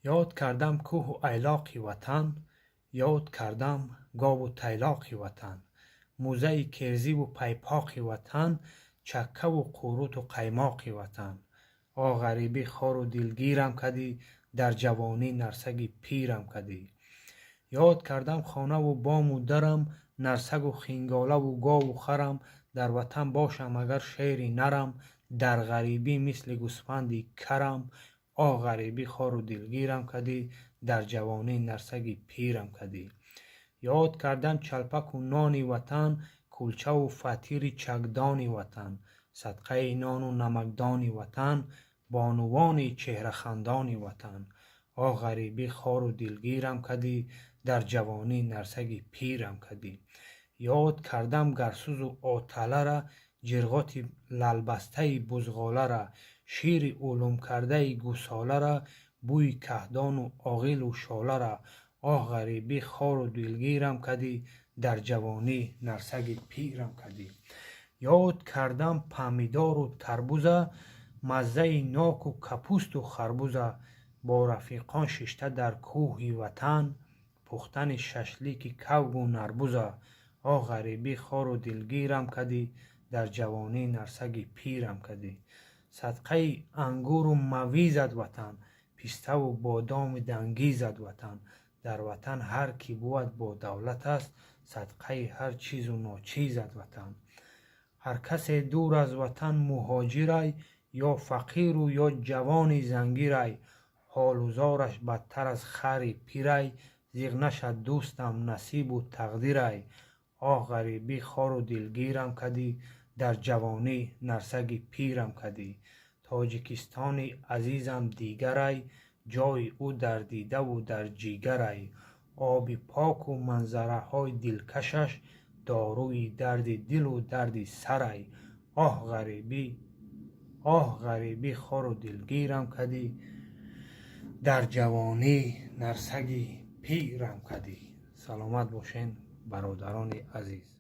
یاد کردم کوه و ایلاقی وطن، یاد کردم گاو و تیلاقی وطن. موزه کرزی و پیپاقی وطن، چکه و قوروت و قیماقی وطن. غریبی خار و دلگیرم کدی، در جوانی نرسگی پیرم کدی. یاد کردم خانه و بام و درم، نرسگ و خینگاله و گاو و خرم. در وطن باشم اگر شیری نرم، در غریبی مثل گوسفندی کرم. غریبی خار و دلگیرم کدی، در جوانی نرسگی پیرم کدی. یاد کردم چلپک و نانی وطن، کلچه و فطیر چکدانی وطن. صدقه نان و نمکدانی وطن، بانوانی چهره خندانی وطن. غریبی خار و دلگیرم کدی، در جوانی نرسگی پیرم کدی. یاد کردم گرسوز و آتله را، جرغات للبسته بزغاله را. شیر علوم کرده گوساله را، بوی کهدان و آغیل و شاله را. غریبی خار و دلگیرم کدی، در جوانی نرسگی پیرم کدی. یاد کردم پمیدار و تربوزه، مزه ناک و کپوست و خربوزه. با رفیقان ششته در کوهی وطن، پختن ششلیک کوگ و نربوزه. غریبی خار و دلگیرم کدی، در جوانی نرسگی پیرم کدی. صدقه انگور و مویزد وطن، پیسته و بادام دنگیزد وطن. در وطن هر کی بود با دولت است، صدقه هر چیز و ناچیزد وطن. هر کس دور از وطن مهاجرای، یا فقیر و یا جوان زنگیرای. حال و زارش بدتر از خر پیرای، زیغ نشد دوستم نصیب و تقدیرای. غریبی خار و دلگیرم کدی، در جوانی نرسگی پیرم کدی. تاجیکستانی عزیزم دیگرای، جای او در دیده و در جیگرای. آب پاک و منظره های دلکشش، داروی درد دل و درد سرای. غریبی خار و دلگیرم کدی، در جوانی نرسگی پیرم کدی. سلامت باشین برادران عزیز.